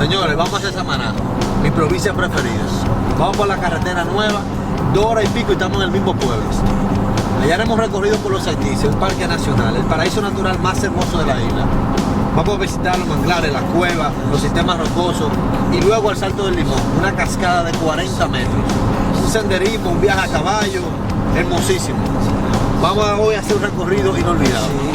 Señores, vamos a hacer Samaná, mi provincia preferida. Vamos por la carretera nueva, 2 horas y pico y estamos en el mismo pueblo. Allá haremos recorrido por los Saitíes, un parque nacional, el paraíso natural más hermoso de la isla. Vamos a visitar los manglares, las cuevas, los sistemas rocosos y luego el Salto del Limón, una cascada de 40 metros. Un senderismo, un viaje a caballo, hermosísimo. Vamos hoy a hacer un recorrido inolvidable.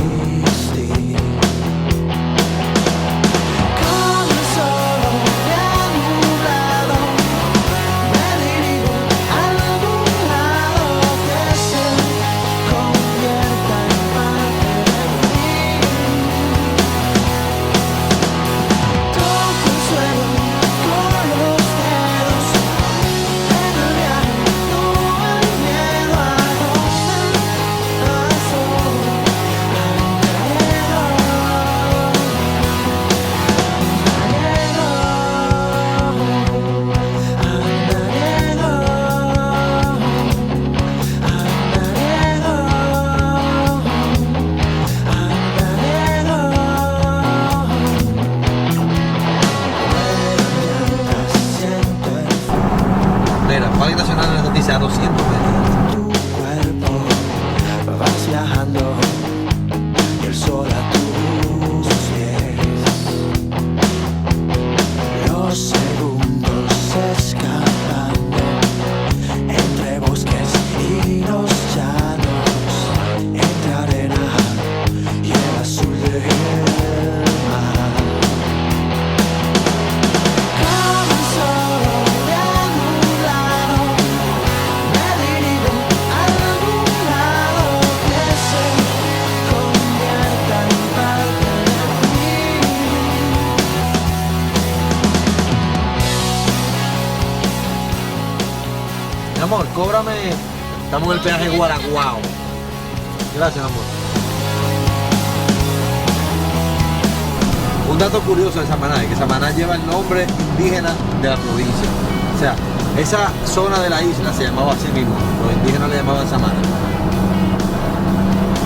Parque Nacional de la Noticia a 200 metros. Tu cuerpo vas viajando y el sol a tus pies. Los segundos escapando entre bosques y los llanos, entre arena y el azul del mar. Amor, cóbrame. Estamos en el peaje Guaraguao. Gracias, amor. Un dato curioso de Samaná es que Samaná lleva el nombre indígena de la provincia. O sea, esa zona de la isla se llamaba así mismo. Los indígenas le llamaban Samaná.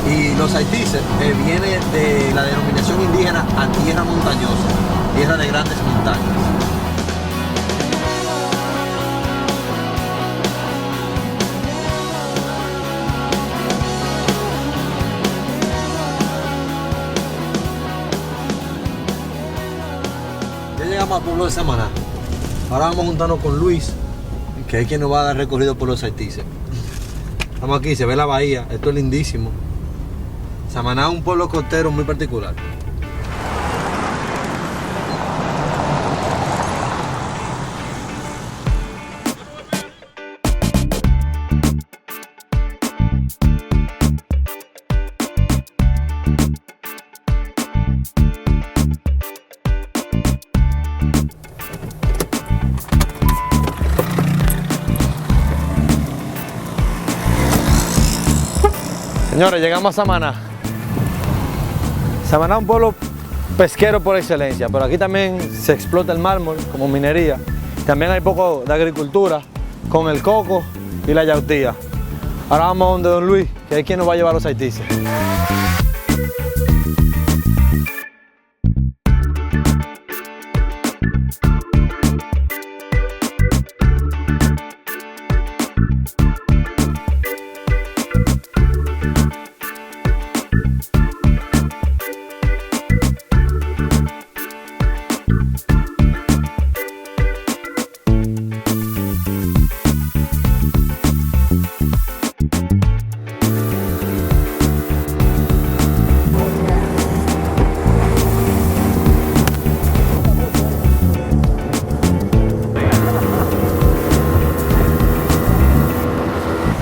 Y los Saitíes viene de la denominación indígena a tierra montañosa, tierra de grandes montañas. Llegamos al pueblo de Samaná. Ahora vamos a juntarnos con Luis, que es quien nos va a dar recorrido por los Saitíes. Estamos aquí, se ve la bahía, esto es lindísimo. Samaná es un pueblo costero muy particular. Señores, llegamos a Samaná. Samaná es un pueblo pesquero por excelencia, pero aquí también se explota el mármol como minería. También hay poco de agricultura con el coco y la yautía. Ahora vamos a donde don Luis, que es quien nos va a llevar a los Saitíes.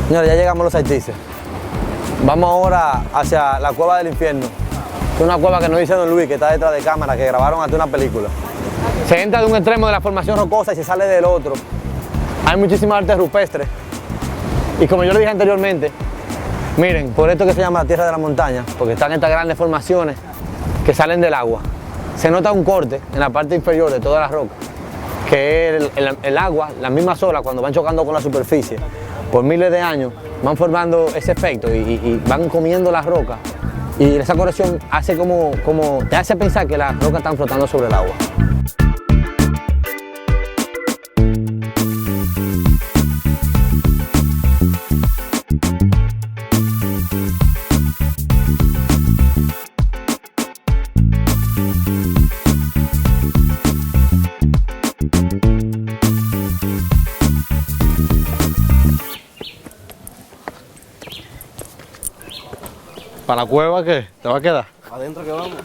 Señores, ya llegamos a los Saitíes. Vamos ahora hacia la Cueva del Infierno, que es una cueva que nos dice don Luis, que está detrás de cámara, que grabaron hasta una película. Se entra de un extremo de la formación rocosa y se sale del otro. Hay muchísimas artes rupestres. Y como yo le dije anteriormente, miren, por esto que se llama la tierra de la montaña, porque están estas grandes formaciones que salen del agua. Se nota un corte en la parte inferior de todas las rocas, que es el agua, las mismas olas, cuando van chocando con la superficie, por miles de años, van formando ese efecto y van comiendo las rocas. Y esa corrección hace te hace pensar que las rocas están flotando sobre el agua. ¿Para la cueva qué? ¿Te va a quedar? Adentro que vamos.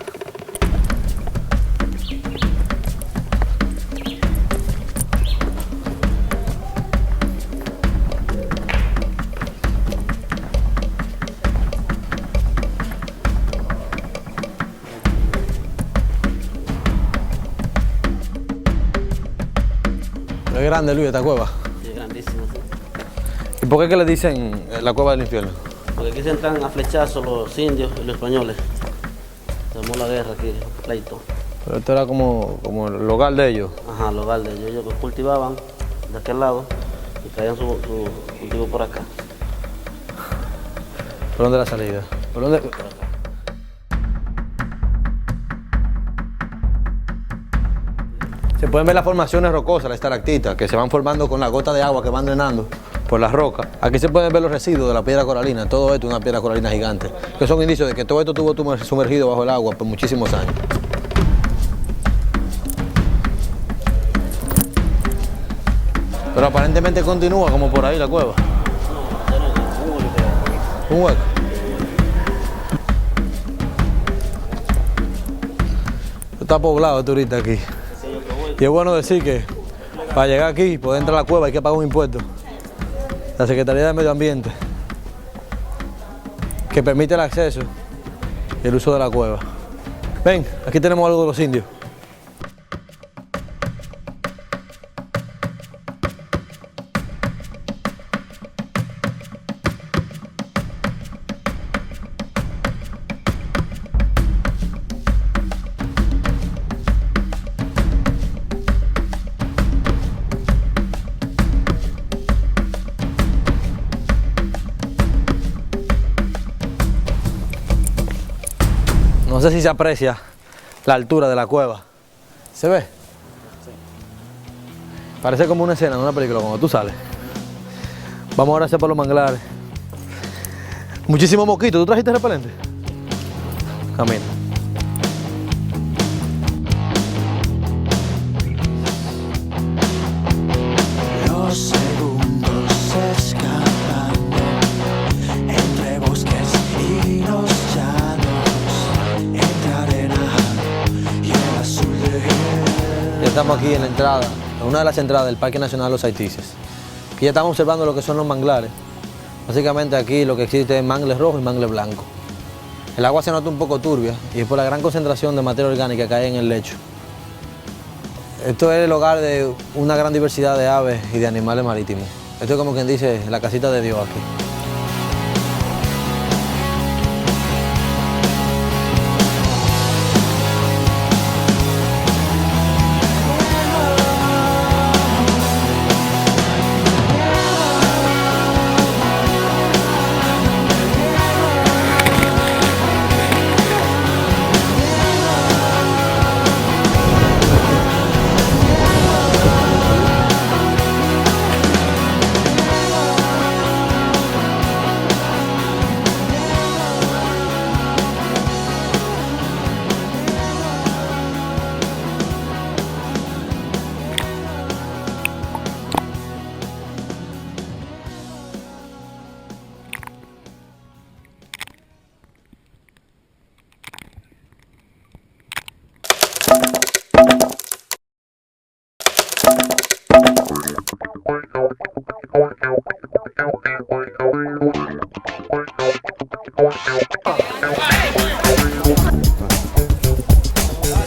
Es grande, Luis, esta cueva. Sí, es grandísimo, sí. ¿Y por qué que le dicen la cueva del infierno? Porque aquí se entran a flechazos los indios y los españoles. Se armó la guerra aquí, pleito. Pero esto era como el hogar de ellos. Ajá, el hogar de ellos. Ellos cultivaban de aquel lado y traían su cultivo por acá. ¿Por dónde es la salida? ¿Por dónde? Se pueden ver las formaciones rocosas, las estalactitas, que se van formando con la gota de agua que van drenando por las rocas. Aquí se pueden ver los residuos de la piedra coralina. Todo esto es una piedra coralina gigante, que son indicios de que todo esto estuvo sumergido bajo el agua por muchísimos años. Pero aparentemente continúa como por ahí la cueva. Un hueco. Está poblado esto ahorita aquí. Y es bueno decir que para llegar aquí, poder entrar a la cueva, hay que pagar un impuesto. La Secretaría de Medio Ambiente, que permite el acceso y el uso de la cueva. Ven, aquí tenemos algo de los indios. No sé si se aprecia la altura de la cueva. ¿Se ve? Sí. Parece como una escena de una película cuando tú sales. Vamos ahora a hacer por los manglares. Muchísimo mosquito. ¿Tú trajiste repelente? Camina. Los segundos escapando entre bosques y los llanos, entre arena y el azul de Ya estamos aquí en la entrada, en una de las entradas del Parque Nacional Los Haitises. Aquí ya estamos observando lo que son los manglares. Básicamente aquí lo que existe es mangle rojo y mangle blanco. El agua se nota un poco turbia y es por la gran concentración de materia orgánica que hay en el lecho. Esto es el hogar de una gran diversidad de aves y de animales marítimos. Esto es como quien dice la casita de Dios aquí.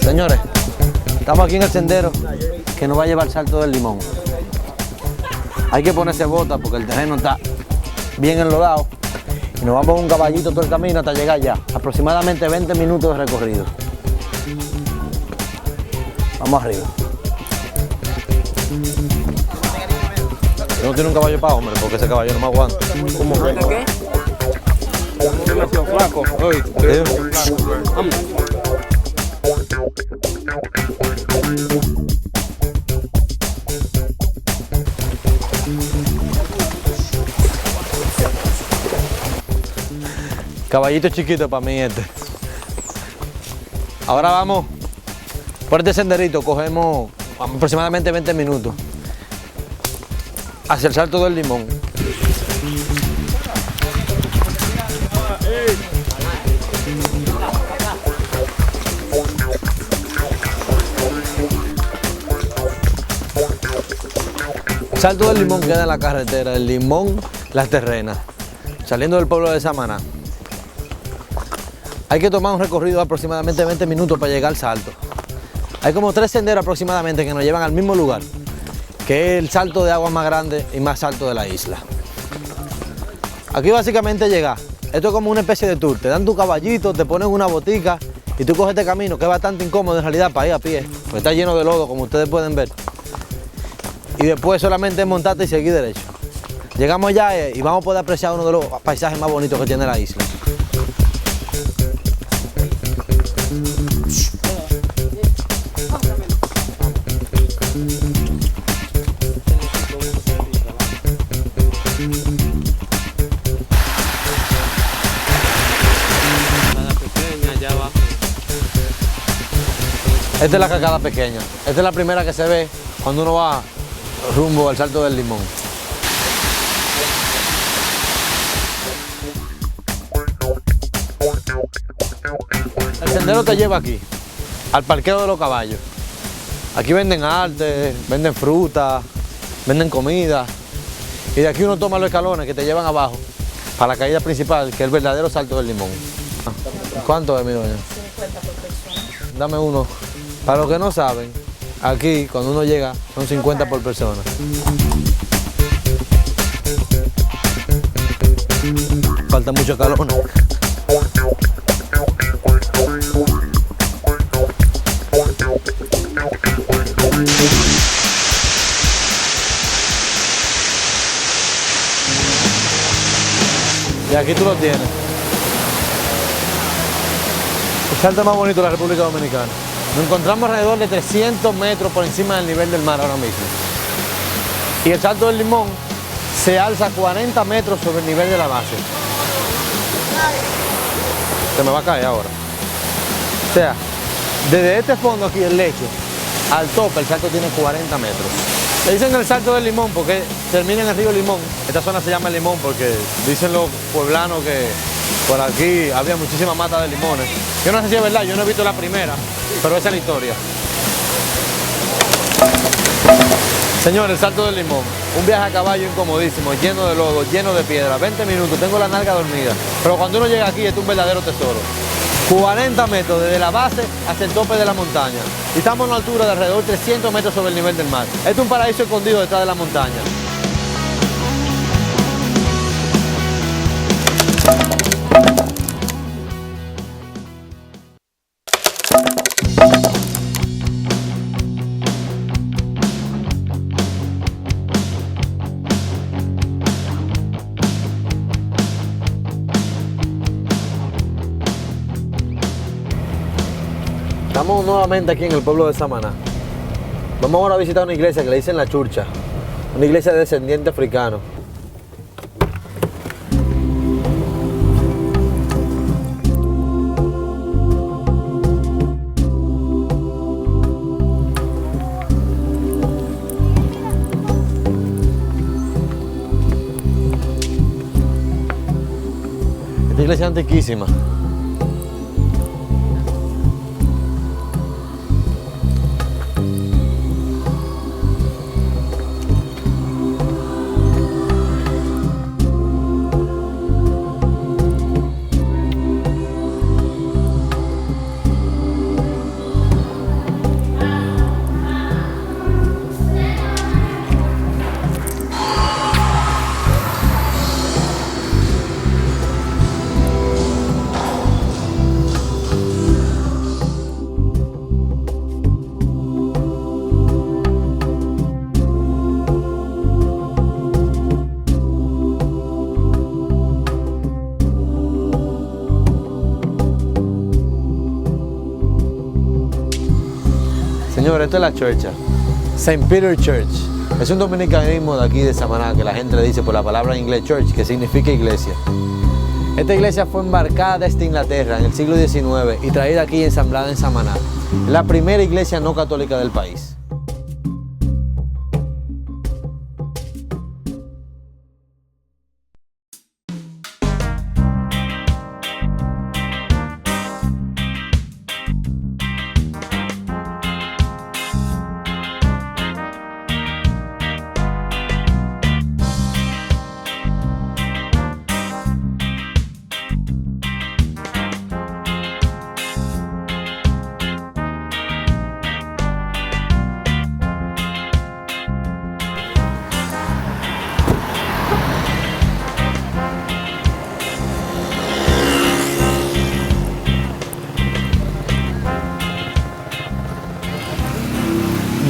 Señores, estamos aquí en el sendero que nos va a llevar al Salto del Limón. Hay que ponerse bota porque el terreno está bien enlodado y nos vamos en un caballito todo el camino hasta llegar allá. Aproximadamente 20 minutos de recorrido. Vamos arriba. Yo no tengo un caballo para hombre porque ese caballo no me aguanta. ¿Cómo que? ¿Qué? Demasiado flaco. Hoy. Caballito chiquito para mí este. Ahora vamos por este senderito, cogemos aproximadamente 20 minutos hacia el Salto del Limón. Salto del Limón queda en la carretera del Limón Las Terrenas, saliendo del pueblo de Samaná. Hay que tomar un recorrido de aproximadamente 20 minutos para llegar al salto. Hay como 3 senderos aproximadamente que nos llevan al mismo lugar, que es el salto de agua más grande y más alto de la isla. Aquí básicamente llegas. Esto es como una especie de tour. Te dan tu caballito, te ponen una botica y tú coges este camino que es bastante incómodo en realidad para ir a pie, porque está lleno de lodo como ustedes pueden ver. Y después solamente es montarte y seguir derecho. Llegamos allá y vamos a poder apreciar uno de los paisajes más bonitos que tiene la isla. Esta es la cascada pequeña. Esta es la primera que se ve cuando uno va rumbo al Salto del Limón. El sendero te lleva aquí, al parqueo de los caballos. Aquí venden arte, venden fruta, venden comida. Y de aquí uno toma los escalones que te llevan abajo para la caída principal, que es el verdadero Salto del Limón. ¿Cuánto es, mi doña? 50 por persona. Dame uno. Para los que no saben, aquí cuando uno llega son 50 por persona. Falta mucho calor. Y aquí tú lo tienes. El salto más bonito de la República Dominicana. Nos encontramos alrededor de 300 metros por encima del nivel del mar ahora mismo. Y el Salto del Limón se alza 40 metros sobre el nivel de la base. Se me va a caer ahora. O sea, desde este fondo aquí, el lecho, al tope, el salto tiene 40 metros. Le dicen el Salto del Limón porque termina en el río Limón. Esta zona se llama Limón porque dicen los pueblanos que por aquí había muchísimas matas de limones. Yo no sé si es verdad, yo no he visto la primera, pero esa es la historia. Señor, el Salto del Limón, un viaje a caballo incomodísimo, lleno de lodo, lleno de piedra, 20 minutos, tengo la nalga dormida, pero cuando uno llega aquí es un verdadero tesoro. 40 metros desde la base hasta el tope de la montaña. Y estamos a una altura de alrededor de 300 metros sobre el nivel del mar. Este es un paraíso escondido detrás de la montaña. Estamos nuevamente aquí en el pueblo de Samaná. Vamos ahora a visitar una iglesia que le dicen La Churcha, una iglesia de descendiente africano. Esta iglesia es antiquísima. Señor, esto es La Churcha, St. Peter Church. Es un dominicanismo de aquí de Samaná que la gente le dice por la palabra en inglés church, que significa iglesia. Esta iglesia fue embarcada desde Inglaterra en el siglo XIX y traída aquí y ensamblada en Samaná. Es la primera iglesia no católica del país.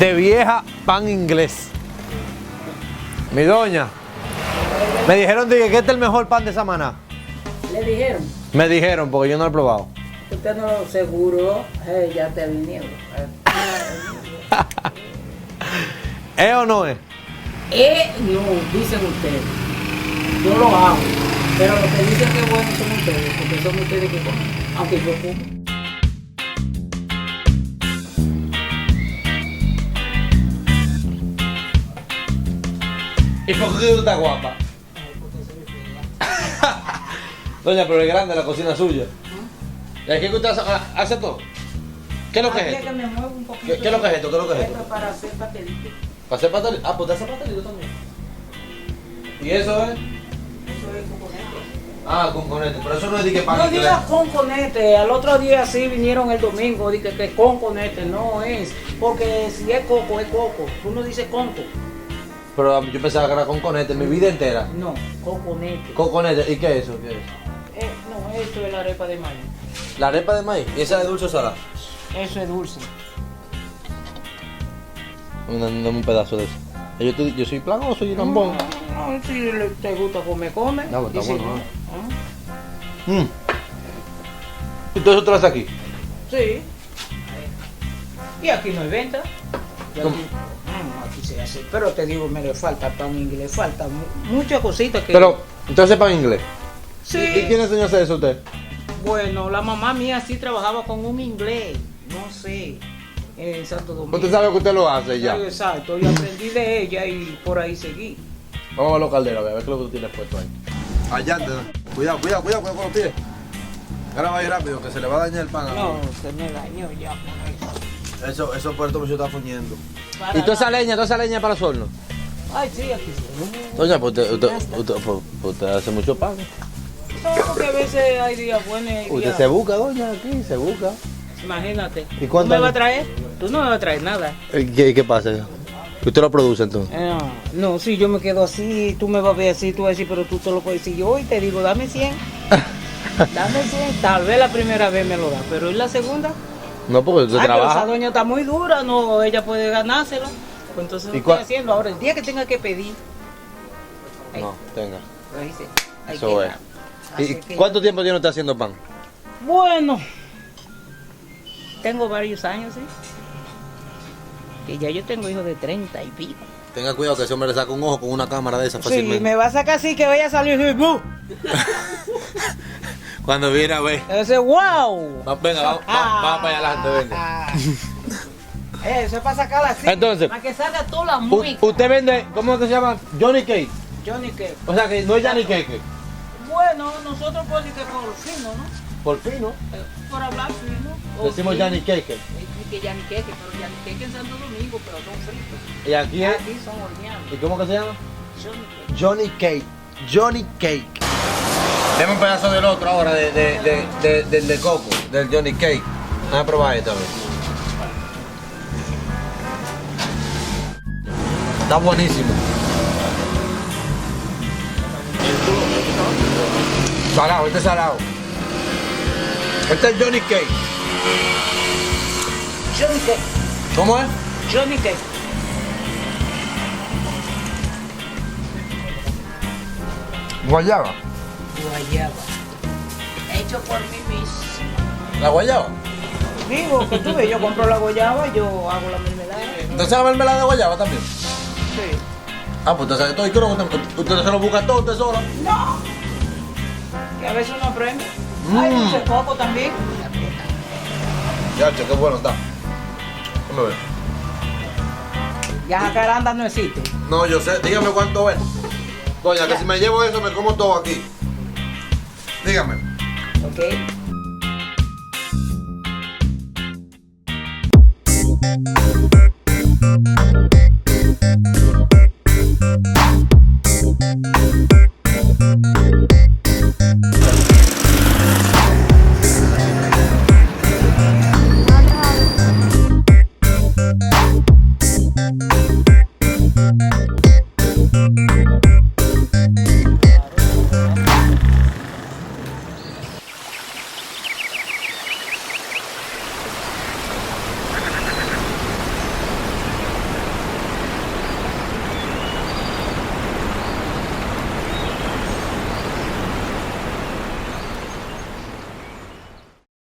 de vieja pan inglés. Mi doña, me dijeron que este es el mejor pan de Samaná. ¿Le dijeron? Me dijeron, porque yo no lo he probado. Usted no lo seguro, ya te vinieron. ¿Es o no es? No, dicen ustedes. Yo lo hago. Pero lo que dicen que es bueno son ustedes, porque son ustedes que comen, aunque yo como. ¿Y por qué tú estás guapa? Doña, pero es grande la cocina suya. ¿Y aquí que usted hace todo? ¿Qué es lo que es esto? Que me muevo un poquito. ¿Qué es lo que es esto? ¿Qué es lo que es Esto esto? es para hacer pastelitos. ¿Para hacer pastelito? Ah, pues te hace pastelito también. ¿Y eso es? Eso es coconete. Ah, con conete. Pero eso no es de que pan No inglés. digas con conete, al otro día sí vinieron el domingo, dije que con conete, no es, porque si es coco, es coco, tú no dices conco, Pero yo pensaba que era con conete mi vida entera. no, coconete. Con conete. ¿Y qué es eso? ¿Qué es? No, esto es la arepa de maíz, La arepa de maíz. ¿Y esa de dulce o salada? eso es dulce. Dame un pedazo de eso. Yo soy planoso y lambón. No, si te gusta comer, come. No, está Y si bueno, no, ¿Y todo eso traes aquí? sí. Y aquí no hay venta. Y aquí, ¿Cómo? aquí se hace, pero te digo, me le falta pan inglés, falta muchas cositas que... Pero, entonces pan inglés. sí. ¿Y quién enseñó a hacer eso a usted? Bueno, la mamá mía sí trabajaba con un inglés, no sé, en Santo Domingo. Usted sabe que usted lo hace ya. Sí, exacto, y aprendí de ella y por ahí seguí. Vamos a ver los calderos, a ver qué es lo que tú tienes puesto ahí. Allá, cuidado con los pies. Ahora va a ir rápido, que se le va a dañar el pan. No, se me dañó ya con eso. Eso por esto me está fuñendo. Para ¿Y toda esa nada. leña para los hornos? Ay, sí, aquí sí. Doña, pues usted hace mucho pan. No, porque a veces hay días buenos y hay Usted días... se busca, doña, aquí, se busca. Imagínate. ¿Y cuánto ¿Tú me años? vas a traer? Tú no me vas a traer nada. ¿Qué pasa? ¿Usted lo produce entonces? No, si yo me quedo así, tú me vas a ver así, tú vas a decir, pero tú te lo puedes decir yo hoy te digo, dame 100. Dame 100. Tal vez la primera vez me lo da, pero ¿y la segunda? No, porque usted Pero esa trabaja. doña está muy dura, no, ella puede ganárselo. Pues entonces ¿Y lo cuál- estoy haciendo. Ahora, el día que tenga que pedir, No, tenga. lo hice. Hay Eso que es. dar. Así ¿Y que- cuánto tiempo tiene usted haciendo pan? Bueno, tengo varios años, ¿sí? Que ya yo tengo hijos de 30 y pico. Tenga cuidado que ese hombre le saca un ojo con una cámara de esa Sí, fácilmente. me va a sacar así que vaya a salir y ¡bu! Cuando viene a ver. Ese wow. Venga, vamos para allá adelante, venga. Eso es para sacarla así. Entonces, para que salga toda la mueca. Usted vende, ¿cómo que se llama? Johnny Cake. Johnny Cake. O sea que no es Johnny Cake. Bueno, nosotros por decir que por fino, ¿no? Por fin, ¿no? Por hablar fino. o Decimos fino. Johnny Cake. Que Johnny Cake, pero Johnny Cake en Santo Domingo, pero son fritos. Y aquí es. Aquí son horneados. ¿Y cómo que se llama? Johnny Cake. Johnny Cake. Johnny Cake. Deme un pedazo del otro ahora, del de coco, del Johnny Cake. Vamos a probar esto a ver. Está buenísimo. Salado, este es salado. Este es Johnny Cake. Johnny Cake. ¿Cómo es? Johnny Cake. Guayaba. Guayaba. Hecho por mí mismo. ¿La guayaba? Digo, que tú ves, yo compro la guayaba, yo hago la mermelada. ¿Entonces la mermelada de guayaba también? Sí. Ah, pues usted sabe todo. ¿Y qué es lo que usted se lo busca todo usted sola? No. Que a veces uno aprende. Hay dulce de coco también. Ya, che, qué bueno está. Déjame ver. Ya jacaranda no existe. No, yo sé. Dígame cuánto es. Doña, que Ya. si me llevo eso me como todo aquí. Dígame. Ok.